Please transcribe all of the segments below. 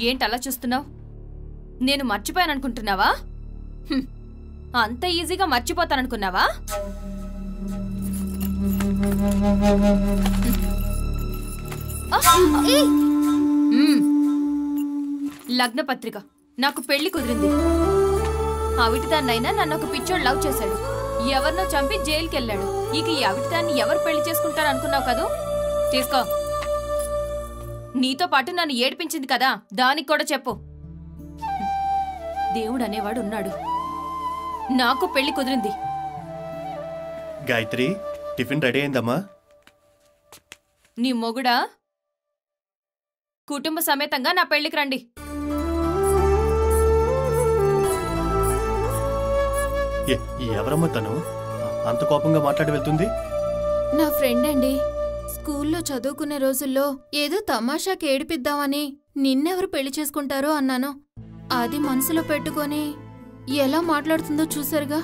ఏంటలా చూస్తున్నావు? నేను మర్చిపోయాననుకుంటున్నావా? అంత ఈజీగా మర్చిపోతాననుకున్నావా? లగ్న పత్రిక. నాకు పెళ్లి కుదిరింది. అవిటిదాన్నైనా నన్ను ఒక పిచ్చోడు లవ్ చేశాడు. ఎవరినో చంపి జైలుకెళ్ళాడు. ఇక ఈ అవిటిదాన్ని ఎవరు పెళ్లి చేసుకుంటారు అనుకున్నావు కదూ? తీసుకో. నీతో పాటు నన్ను ఏడిపించింది కదా, దానికి కూడా చెప్పు. దేవుడు అనేవాడు ఉన్నాడు. నాకు పెళ్లి కుదిరింది. గాయత్రి, టిఫిన్ రెడీ అయిందమ్మా? నీ మొగుడా కుటుంబ సమేతంగా నా పెళ్లికి రండి. ఎవరమ్మా తను? అంత కోపంగా మాట్లాడి వెళ్తుంది? నా ఫ్రెండ్ అండి. స్కూల్లో చదువుకునే రోజుల్లో ఏదో తమాషాకి ఏడిపిద్దామని నిన్నెవరు పెళ్లి చేసుకుంటారో అన్నాను. అది మనసులో పెట్టుకొని ఎలా మాట్లాడుతుందో చూసారుగా.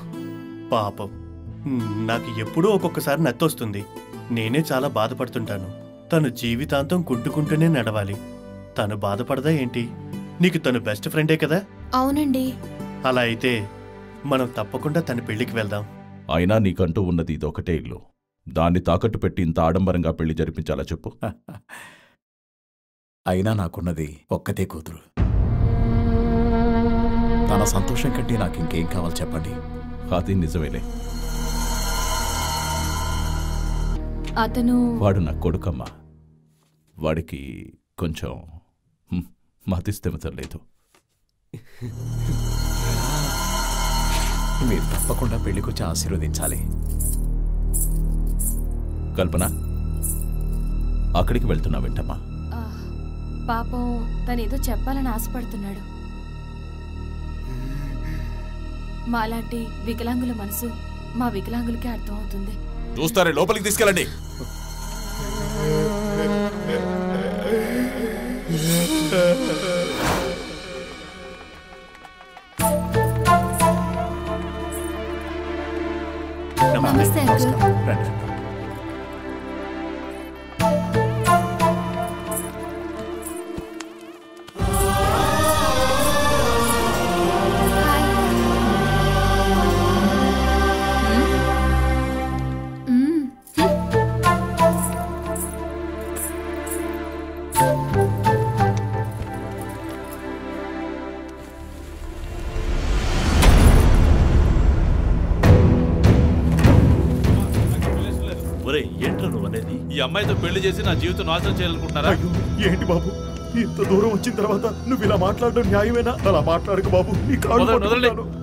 పాపం, నాకు ఎప్పుడూ ఒక్కొక్కసారి నత్తొస్తుంది. నేనే చాలా బాధపడుతుంటాను. తను జీవితాంతం కుంటుకుంటూనే నడవాలి. తను బాధపడదా ఏంటి? నీకు తను బెస్ట్ ఫ్రెండే కదా? అవునండి. అలా అయితే మనం తప్పకుండా తన పెళ్లికి వెళ్దాం. అయినా నీకంటూ ఉన్నది ఇదొకటే ఇల్లు. దాన్ని తాకట్టు పెట్టి ఇంత ఆడంబరంగా పెళ్లి జరిపించాలా చెప్పు? అయినా నాకున్నది ఒక్కతే కూతురు. తన సంతోషం కంటే నాకు ఇంకేం కావాలి చెప్పండి? అది నిజమేలే. అతను వాడు నా కొడుకమ్మా. వాడికి కొంచెం మతిస్థిమితం లేదు. మీరు తప్పకుండా పెళ్లికొచ్చి ఆశీర్వదించాలి. కల్పన, అక్కడికి వెళ్తున్నావేంటమ్మా? పాపం తనేదో చెప్పాలని ఆశపడుతున్నాడు. మాలాంటి వికలాంగుల మనసు మా వికలాంగులకే అర్థం అవుతుంది. చూస్తారే, లోపలికి తీసుకెళ్ళండి. నమస్తే అంకుల్. ఈ అమ్మాయితో పెళ్లి చేసి నా జీవితం నాశనం చేయాలనుకుంటున్నారా? ఏంటి బాబు, ఇంత దూరం వచ్చిన తర్వాత నువ్వు ఇలా మాట్లాడడం న్యాయమేనా? అలా మాట్లాడకు బాబు.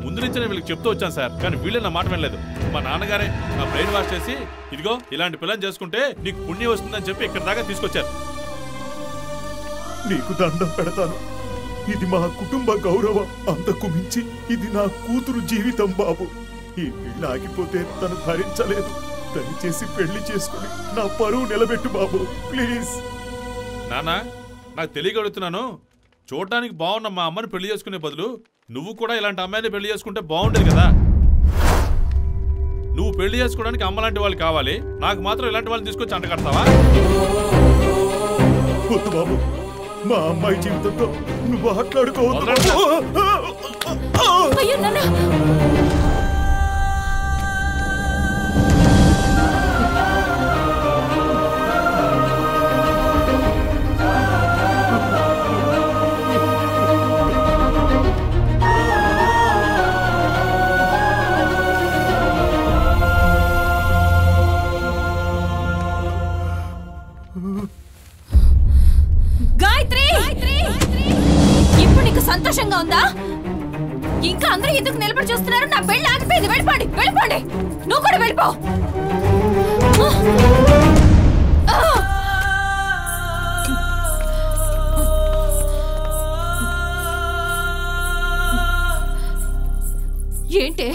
ముందు నుంచి నేను వీళ్ళకి చెప్తూ వచ్చాను సార్, కానీ వీళ్ళే నా మాట వినలేదు. మా నాన్నగారే నా బ్రెయిన్ వాష్ చేసి, ఇదిగో ఇలాంటి పిల్లని చేసుకుంటే నీకు పుణ్యం వస్తుందని చెప్పి ఇక్కడ దాకా తీసుకొచ్చారు. నీకు దండం పెడతాను. ఇది మా కుటుంబ గౌరవం. అంతకు మించి ఇది నా కూతురు జీవితం బాబు. ఈ పెళ్లి ఆగిపోతే తను భరించలేదు. దయచేసి పెళ్లి చేసుకుని నా పరువు నిలబెట్టు బాబు, ప్లీజ్. నాన్న, నాకు తెలియగలుగుతున్నాను. చూడటానికి బాగున్న మా అమ్మని పెళ్లి చేసుకునే బదులు నువ్వు కూడా ఇలాంటి అమ్మాయిని పెళ్లి చేసుకుంటే బాగుండేది కదా. నువ్వు పెళ్లి చేసుకోవడానికి అమ్మలాంటి వాళ్ళు కావాలి, నాకు మాత్రం ఇలాంటి వాళ్ళని తీసుకొచ్చి అంటగడతావా? వద్దు బాబు, మా అమ్మాయి జీవితంతో నువ్వు మాట్లాడుకోవద్దు. సంతోషంగా ఉందా? ఇంకా అందరూ ఎందుకు నిలబడి చూస్తున్నారు? నా పెళ్లి ఆగిపోయింది. వెళ్ళిపోండి, వెళ్ళిపోండి. నువ్వు కూడా వెళ్ళిపో. ఏంటి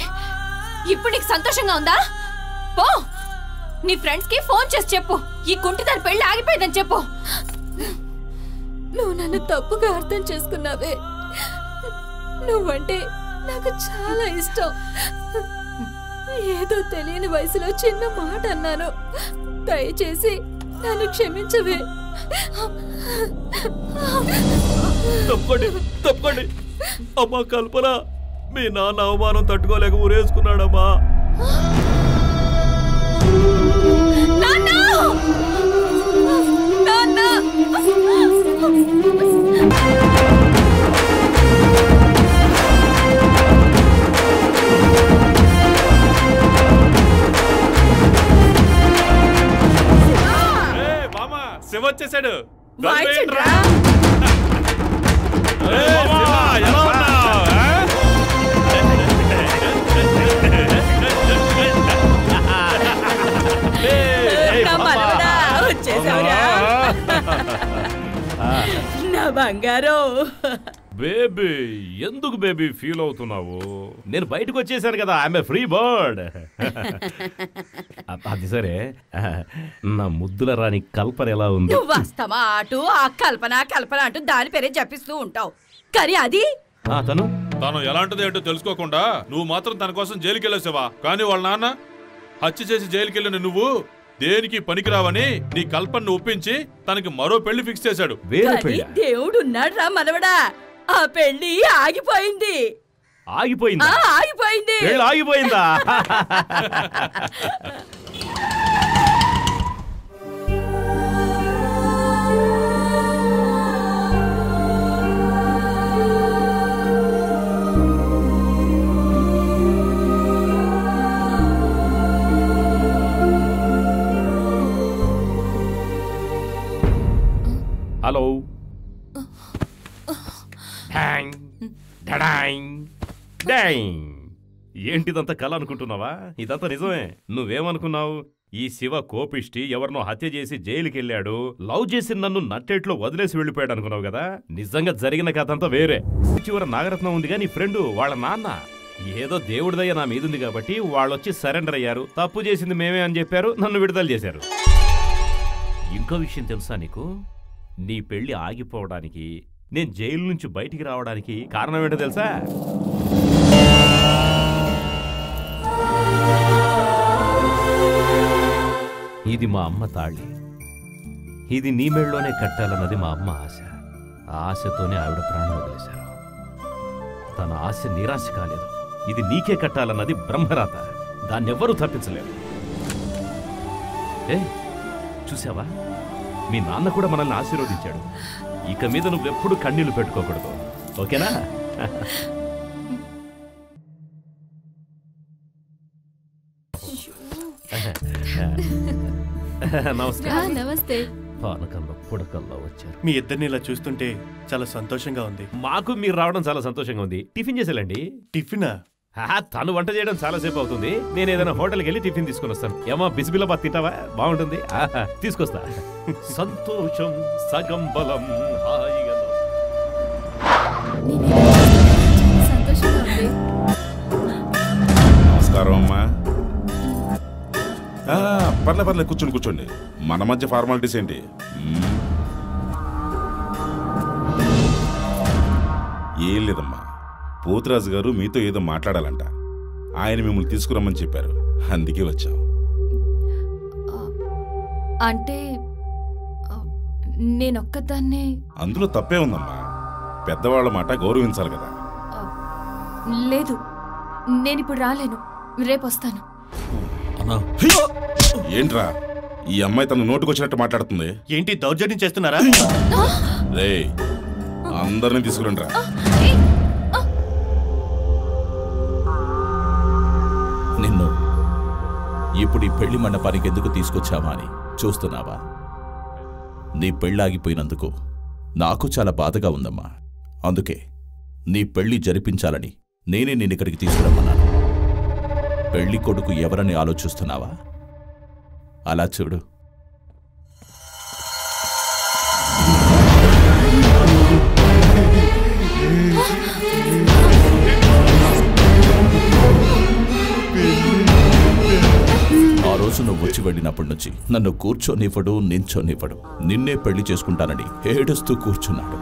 ఇప్పుడు నీకు సంతోషంగా ఉందా? పో, నీ ఫ్రెండ్స్ కి ఫోన్ చేసి చెప్పు, ఈ కుంటిదాని పెళ్లి ఆగిపోయిందని చెప్పు. నువ్వు నన్ను తప్పుగా అర్థం చేసుకున్నావే. నువ్వంటే నాకు చాలా ఇష్టం. ఏదో తెలియని వయసులో చిన్న మాట అన్నాను. దయచేసి నన్ను క్షమించవే. తప్పండి తప్పండి. అమ్మా కల్పన, మీ నాన్న అవమానం తట్టుకోలేక ఊరేసుకున్నాడమ్మా. శివ వచ్చేసాడు. నా బంగారం. బేబీ, ఎందుకు బేబీ ఫీల్ అవుతున్నావు? నేను బయటకు వచ్చేసాను కదా, ఐఎమ్ ఏ ఫ్రీ బర్డ్. అది సరే, నా ముద్దుల రాణి కల్పన ఎలా ఉంది? నువ్వు వస్తావా అటు ఆ కల్పన కల్పన అంటూ దాని పేరే జపిస్తూ ఉంటావు, కానీ అది తను ఎలాంటిది ఏంటో తెలుసుకోకుండా నువ్వు మాత్రం తన కోసం జైలుకి వెళ్ళేసావా? కానీ వాళ్ళ నాన్న హత్య చేసి జైలుకి వెళ్ళిన నువ్వు దేనికి పనికిరావని నీ కల్పనను ఒప్పించి తనకి మరో పెళ్లి ఫిక్స్ చేశాడు. దేవుడు ఉన్నాడు రా మనవడా, ఆ పెళ్లి ఆగిపోయింది. ఆగిపోయిందా? ఆగిపోయింది. ఆగిపోయిందా? హలో. ఏంటిదంతా కళ అనుకుంటున్నావా? ఇదంతా నిజమే. నువ్వేమనుకున్నావు? ఈ శివ కోపిష్టి ఎవరినో హత్య చేసి జైలుకి వెళ్ళాడు, లవ్ చేసి నన్ను నట్టేట్లో వదిలేసి వెళ్ళిపోయాడు అనుకున్నావు కదా. నిజంగా జరిగిన కథ అంతా వేరే. చివర నాగరత్నం ఉందిగా నీ ఫ్రెండ్, వాళ్ళ నాన్న ఏదో దేవుడిదయ్య నా మీదుంది కాబట్టి వాళ్ళొచ్చి సరెండర్ అయ్యారు. తప్పు చేసింది మేమే అని చెప్పారు, నన్ను విడుదల చేశారు. ఇంకో విషయం తెలుసా నీకు? నీ పెళ్లి ఆగిపోవడానికి, నేను జైలు నుంచి బయటికి రావడానికి కారణం ఏంటో తెలుసా? ఇది మా అమ్మ తాళి. ఇది నీ మెళ్ళలోనే కట్టాలన్నది మా అమ్మ ఆశ. ఆ ఆశతోనే ఆవిడ ప్రాణం వదిలేశారు. తన ఆశ నిరాశ కాలేదు. ఇది నీకే కట్టాలన్నది బ్రహ్మరాత. దాన్నెవ్వరూ తప్పించలేరు. చూసావా, మీ నాన్న కూడా మనల్ని ఆశీర్వదించాడు. ఇక మీద నువ్వెప్పుడు కన్నీళ్లు పెట్టుకోకూడదు, ఓకేనా? నమస్కారం. నమస్తే. పానకంలో పుడకల్లో వచ్చారు. మీ ఇద్దరిని ఇలా చూస్తుంటే చాలా సంతోషంగా ఉంది. మాకు మీరు రావడం చాలా సంతోషంగా ఉంది. టిఫిన్ చేసేలండి. టిఫినా? తను వంట చేయడం చాలా సేపు అవుతుంది. నేను ఏదైనా హోటల్కి వెళ్ళి టిఫిన్ తీసుకుని వస్తాను. ఏమా బిస్బిల్లాబాద్ తింటావా? బాగుంటుంది, తీసుకొస్తా. సంతోషం సగం బలం. హాయిగా నమస్కారం అమ్మా. పర్లే కూర్చోండి. మన మధ్య ఫార్మాలిటీస్ ఏంటి? ఏం లేదమ్మా, పోతురాజు గారు మీతో ఏదో మాట్లాడాలంట. ఆయన మిమ్మల్ని తీసుకురమ్మని చెప్పారు, అందుకే వచ్చాం. అంటే నేనొక్కదాన్నే? అందులో తప్పే ఉందమ్మా, పెద్దవాళ్ళ మాట గౌరవించాలి కదా. లేదు, నేనిప్పుడు రాలేను, రేపు వస్తాను. ఏంట్రా ఈ అమ్మాయి తన నోటుకొచ్చినట్టు మాట్లాడుతుంది? ఏంటి దౌర్జన్యం చేస్తున్నారా? రే, అందరినీ తీసుకురండిరా. నిన్ను ఇప్పుడు ఈ పెళ్లి మండపానికి ఎందుకు తీసుకొచ్చావా అని చూస్తున్నావా? నీ పెళ్ళాగిపోయినందుకు నాకు చాలా బాధగా ఉందమ్మా. అందుకే నీ పెళ్లి జరిపించాలని నేనే నిన్నిక్కడికి తీసుకురమ్మన్నాను. పెళ్లి కొడుకు ఎవరని ఆలోచిస్తున్నావా? అలా చూడు. ఆ రోజు నువ్వు వచ్చి వెళ్ళినప్పటి నుంచి నన్ను కూర్చోనివ్వడు, నించోనివ్వడు. నిన్నే పెళ్లి చేసుకుంటానని ఏడుస్తూ కూర్చున్నాడు.